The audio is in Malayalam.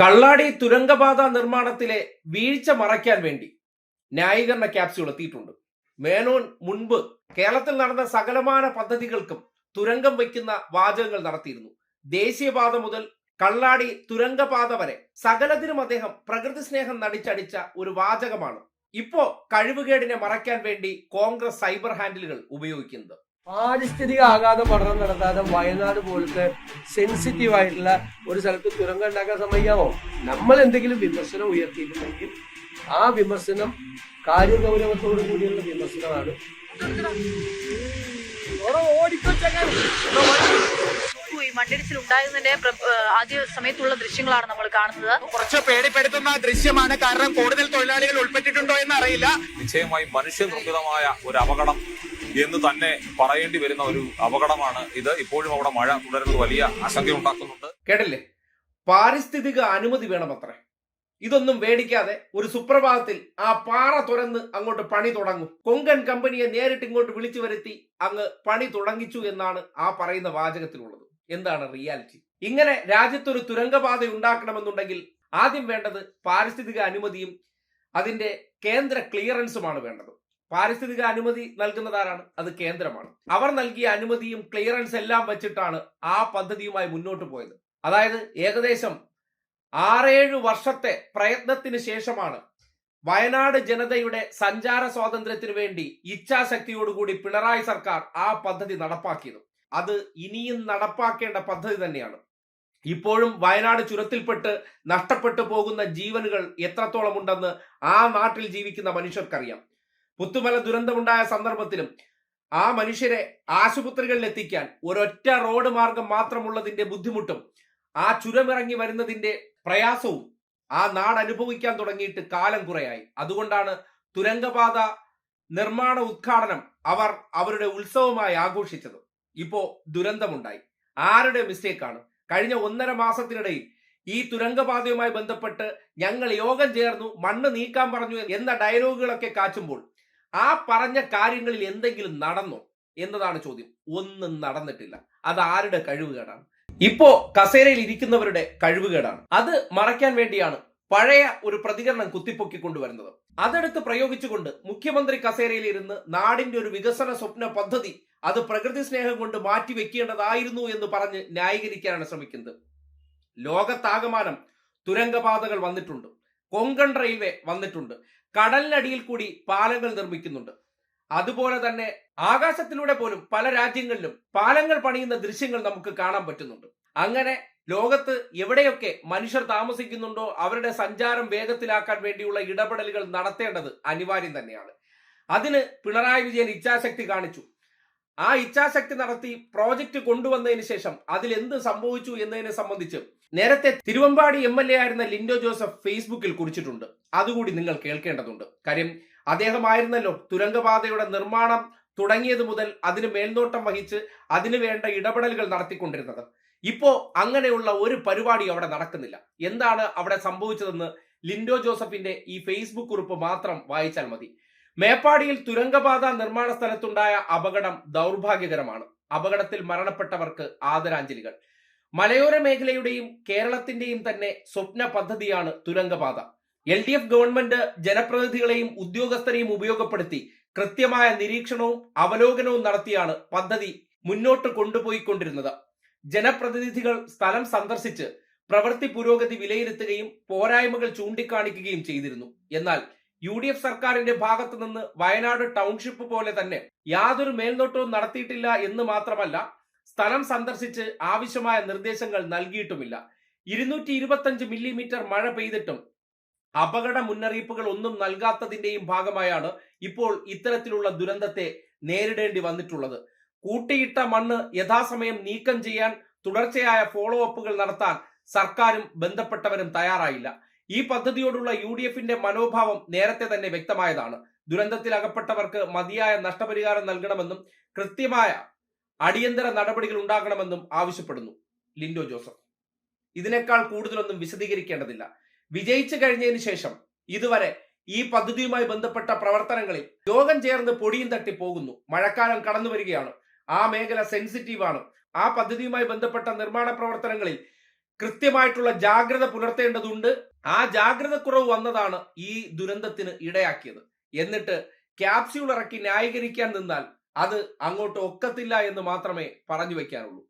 കള്ളാടി തുരങ്കപാത നിർമ്മാണത്തിലെ വീഴ്ച മറയ്ക്കാൻ വേണ്ടി ന്യായീകരണ ക്യാപ്സ്യൂൾ എത്തിയിട്ടുണ്ട്. മേനോൻ മുൻപ് കേരളത്തിൽ നടന്ന സകലമാന പദ്ധതികൾക്കും തുരങ്കം വയ്ക്കുന്ന വാചകങ്ങൾ നടത്തിയിരുന്നു. ദേശീയപാത മുതൽ കള്ളാടി തുരങ്കപാത വരെ സകലത്തിനും അദ്ദേഹം പ്രകൃതി സ്നേഹം നടിച്ചടിച്ച ഒരു വാചകമാണ് ഇപ്പോ കഴിവുകേടിനെ മറയ്ക്കാൻ വേണ്ടി കോൺഗ്രസ് സൈബർ ഹാൻഡിലുകൾ ഉപയോഗിക്കുന്നത്. പാരിസ്ഥിതിക ആഘാത പഠനം നടത്താതെ വയനാട് പോലത്തെ സെൻസിറ്റീവ് ആയിട്ടുള്ള ഒരു സ്ഥലത്ത് തുരങ്കം ഉണ്ടാക്കാൻ സമ്മതിക്കാമോ? നമ്മൾ എന്തെങ്കിലും വിമർശനം ഉയർത്തിയിട്ടുണ്ടെങ്കിൽ ആ വിമർശനം കാര്യഗൗരവത്തോടു കൂടിയുള്ള വിമർശനമാണ്. മണ്ണിടിച്ചിൽ ഉണ്ടായതിന്റെ ആദ്യ സമയത്തുള്ള ദൃശ്യങ്ങളാണ് നമ്മൾ കാണുന്നത്. കുറച്ച് പേടിപ്പെടുത്തുന്ന ദൃശ്യമാണ്. കാരണം കൂടുതൽ തൊഴിലാളികൾ ഉൾപ്പെട്ടിട്ടുണ്ടോ എന്ന് അറിയില്ല. നിശ്ചയമായും മനുഷ്യനിർമ്മിതമായ ഒരു അപകടം എന്ന് തന്നെ പറയേണ്ടി വരുന്ന ഒരു അപകടമാണ് ഇത്. ഇപ്പോഴും അവിടെ മഴ തുടരുന്നത് വലിയ ആശങ്കയുണ്ടാക്കുന്നുണ്ട്. കേട്ടില്ലേ? പാരിസ്ഥിതിക അനുമതി വേണമത്രേ. ഇതൊന്നും വേടിക്കാതെ ഒരു സുപ്രഭാതത്തിൽ ആ പാറ തുറന്ന് അങ്ങോട്ട് പണി തുടങ്ങും. കൊങ്കൺ കമ്പനിയെ നേരിട്ട് ഇങ്ങോട്ട് വിളിച്ചു വരുത്തി അങ്ങ് പണി തുടങ്ങിച്ചു എന്നാണ് ആ പറയുന്ന വാചകത്തിലുള്ളത്. എന്താണ് റിയാലിറ്റി? ഇങ്ങനെ രാജ്യത്തൊരു തുരങ്കപാത ഉണ്ടാക്കണമെന്നുണ്ടെങ്കിൽ ആദ്യം വേണ്ടത് പാരിസ്ഥിതിക അനുമതിയും അതിന്റെ കേന്ദ്ര ക്ലിയറൻസുമാണ് വേണ്ടത്. പാരിസ്ഥിതിക അനുമതി നൽകുന്നതാരാണ്? അത് കേന്ദ്രമാണ്. അവർ നൽകിയ അനുമതിയും ക്ലിയറൻസ് എല്ലാം വെച്ചിട്ടാണ് ആ പദ്ധതിയുമായി മുന്നോട്ട് പോയത്. അതായത് ഏകദേശം 6-7 വർഷത്തെ പ്രയത്നത്തിന് ശേഷമാണ് വയനാട് ജനതയുടെ സഞ്ചാര സ്വാതന്ത്ര്യത്തിന് വേണ്ടി ഇച്ഛാശക്തിയോടുകൂടി പിണറായി സർക്കാർ ആ പദ്ധതി നടപ്പാക്കിയത്. അത് ഇനിയും നടപ്പാക്കേണ്ട പദ്ധതി തന്നെയാണ്. ഇപ്പോഴും വയനാട് ചുരത്തിൽപ്പെട്ട് നഷ്ടപ്പെട്ടു പോകുന്ന ജീവനുകൾ എത്രത്തോളം ഉണ്ടെന്ന് ആ നാട്ടിൽ ജീവിക്കുന്ന മനുഷ്യർക്കറിയാം. പുത്തുമല ദുരന്തമുണ്ടായ സന്ദർഭത്തിലും ആ മനുഷ്യരെ ആശുപത്രികളിൽ എത്തിക്കാൻ ഒരൊറ്റ റോഡ് മാർഗം മാത്രമുള്ളതിന്റെ ബുദ്ധിമുട്ടും ആ ചുരമിറങ്ങി വരുന്നതിന്റെ പ്രയാസവും ആ നാട് അനുഭവിക്കാൻ തുടങ്ങിയിട്ട് കാലം കുറയായി. അതുകൊണ്ടാണ് തുരങ്കപാത നിർമ്മാണ ഉദ്ഘാടനം അവർ അവരുടെ ഉത്സവമായി ആഘോഷിച്ചത്. ഇപ്പോ ദുരന്തമുണ്ടായി. ആരുടെ മിസ്റ്റേക്കാണ്? കഴിഞ്ഞ 1.5 മാസത്തിനിടയിൽ ഈ തുരങ്കപാതയുമായി ബന്ധപ്പെട്ട് ഞങ്ങൾ യോഗം ചേർന്നു, മണ്ണ് നീക്കാൻ പറഞ്ഞു എന്ന ഡയലോഗുകളൊക്കെ കാച്ചുമ്പോൾ ആ പറഞ്ഞ കാര്യങ്ങളിൽ എന്തെങ്കിലും നടന്നോ എന്നതാണ് ചോദ്യം. ഒന്നും നടന്നിട്ടില്ല. അത് ആരുടെ കഴിവുകേടാണ്? ഇപ്പോ കസേരയിൽ ഇരിക്കുന്നവരുടെ കഴിവുകേടാണ്. അത് മറയ്ക്കാൻ വേണ്ടിയാണ് പഴയ ഒരു പ്രതികരണം കുത്തിപ്പൊക്കിക്കൊണ്ടുവരുന്നത്. അതെടുത്ത് പ്രയോഗിച്ചുകൊണ്ട് മുഖ്യമന്ത്രി കസേരയിൽ ഇരുന്ന് നാടിന്റെ ഒരു വികസന സ്വപ്ന പദ്ധതി അത് പ്രകൃതി സ്നേഹം കൊണ്ട് മാറ്റിവെക്കേണ്ടതായിരുന്നു എന്ന് പറഞ്ഞ് ന്യായീകരിക്കാനാണ് ശ്രമിക്കുന്നത്. ലോകത്താകമാനം തുരങ്കപാതകൾ വന്നിട്ടുണ്ട്. കൊങ്കൺ റെയിൽവേ വന്നിട്ടുണ്ട്. കടലിനടിയിൽ കൂടി പാലങ്ങൾ നിർമ്മിക്കുന്നുണ്ട്. അതുപോലെ തന്നെ ആകാശത്തിലൂടെ പോലും പല രാജ്യങ്ങളിലും പാലങ്ങൾ പണിയുന്ന ദൃശ്യങ്ങൾ നമുക്ക് കാണാൻ പറ്റുന്നുണ്ട്. അങ്ങനെ ലോകത്ത് എവിടെയൊക്കെ മനുഷ്യർ താമസിക്കുന്നുണ്ടോ അവരുടെ സഞ്ചാരം വേഗത്തിലാക്കാൻ വേണ്ടിയുള്ള ഇടപെടലുകൾ നടത്തേണ്ടത് അനിവാര്യം തന്നെയാണ്. അതിന് പിണറായി വിജയൻ ഇച്ഛാശക്തി കാണിച്ചു. ആ ഇച്ഛാശക്തി നടത്തി പ്രോജക്റ്റ് കൊണ്ടുവന്നതിന് ശേഷം അതിൽ എന്ത് സംഭവിച്ചു എന്നതിനെ സംബന്ധിച്ച് നേരത്തെ തിരുവമ്പാടി MLA ആയിരുന്ന ലിൻഡോ ജോസഫ് ഫേസ്ബുക്കിൽ കുറിച്ചിട്ടുണ്ട്. അതുകൂടി നിങ്ങൾ കേൾക്കേണ്ടതുണ്ട്. കാര്യം അദ്ദേഹമായിരുന്നല്ലോ തുരങ്കപാതയുടെ നിർമ്മാണം തുടങ്ങിയത് മുതൽ അതിന് മേൽനോട്ടം വഹിച്ച് അതിനു വേണ്ട ഇടപെടലുകൾ നടത്തിക്കൊണ്ടിരുന്നത്. ഇപ്പോ അങ്ങനെയുള്ള ഒരു പരിപാടി അവിടെ നടക്കുന്നില്ല. എന്താണ് അവിടെ സംഭവിച്ചതെന്ന് ലിൻഡോ ജോസഫിന്റെ ഈ ഫേസ്ബുക്ക് കുറിപ്പ് മാത്രം വായിച്ചാൽ മതി. മേപ്പാടിയിൽ തുരങ്കപാത നിർമ്മാണ സ്ഥലത്തുണ്ടായ അപകടം ദൗർഭാഗ്യകരമാണ്. അപകടത്തിൽ മരണപ്പെട്ടവർക്ക് ആദരാഞ്ജലികൾ. മലയോര മേഖലയുടെയും കേരളത്തിന്റെയും തന്നെ സ്വപ്ന പദ്ധതിയാണ് തുരങ്കപാത. LDF ഗവൺമെന്റ് ജനപ്രതിനിധികളെയും ഉദ്യോഗസ്ഥരെയും ഉപയോഗപ്പെടുത്തി കൃത്യമായ നിരീക്ഷണവും അവലോകനവും നടത്തിയാണ് പദ്ധതി മുന്നോട്ട് കൊണ്ടുപോയിക്കൊണ്ടിരുന്നത്. ജനപ്രതിനിധികൾ സ്ഥലം സന്ദർശിച്ച് പ്രവൃത്തി പുരോഗതി വിലയിരുത്തുകയും പോരായ്മകൾ ചൂണ്ടിക്കാണിക്കുകയും ചെയ്തിരുന്നു. എന്നാൽ UDF സർക്കാരിന്റെ ഭാഗത്തു നിന്ന് വയനാട് ടൗൺഷിപ്പ് പോലെ തന്നെ യാതൊരു മേൽനോട്ടവും നടത്തിയിട്ടില്ല എന്ന് മാത്രമല്ല, സ്ഥലം സന്ദർശിച്ച് ആവശ്യമായ നിർദ്ദേശങ്ങൾ നൽകിയിട്ടുമില്ല. 225 മില്ലിമീറ്റർ മഴ പെയ്തിട്ടും അപകട മുന്നറിയിപ്പുകൾ ഒന്നും നൽകാത്തതിന്റെയും ഭാഗമായാണ് ഇപ്പോൾ ഇത്തരത്തിലുള്ള ദുരന്തത്തെ നേരിടേണ്ടി വന്നിട്ടുള്ളത്. കൂട്ടിയിട്ട മണ്ണ് യഥാസമയം നീക്കം ചെയ്യാൻ തുടർച്ചയായ ഫോളോ അപ്പുകൾ നടത്താൻ സർക്കാരും ബന്ധപ്പെട്ടവരും തയ്യാറായില്ല. ഈ പദ്ധതിയോടുള്ള UDFന്റെ മനോഭാവം നേരത്തെ തന്നെ വ്യക്തമായതാണ്. ദുരന്തത്തിൽ അകപ്പെട്ടവർക്ക് മതിയായ നഷ്ടപരിഹാരം നൽകണമെന്നും കൃത്യമായ അടിയന്തര നടപടികൾ ഉണ്ടാകണമെന്നും ആവശ്യപ്പെടുന്നു ലിൻഡോ ജോസഫ്. ഇതിനേക്കാൾ കൂടുതലൊന്നും വിശദീകരിക്കേണ്ടതില്ല. വിജയിച്ചു കഴിഞ്ഞതിന് ശേഷം ഇതുവരെ ഈ പദ്ധതിയുമായി ബന്ധപ്പെട്ട പ്രവർത്തനങ്ങളിൽ യോഗം ചേർന്ന് പൊടിയും തട്ടി പോകുന്നു. മഴക്കാലം കടന്നു വരികയാണ്. ആ മേഖല സെൻസിറ്റീവ് ആണ്. ആ പദ്ധതിയുമായി ബന്ധപ്പെട്ട നിർമ്മാണ പ്രവർത്തനങ്ങളിൽ കൃത്യമായിട്ടുള്ള ജാഗ്രത പുലർത്തേണ്ടതുണ്ട്. ആ ജാഗ്രത കുറവ് വന്നതാണ് ഈ ദുരന്തത്തിന് ഇടയാക്കിയത്. എന്നിട്ട് ക്യാപ്സ്യൂൾ ഇറക്കി ന്യായീകരിക്കാൻ നിന്നാൽ അത് അങ്ങോട്ട് ഒക്കത്തില്ല എന്ന് മാത്രമേ പറഞ്ഞു വെക്കാനുള്ളൂ.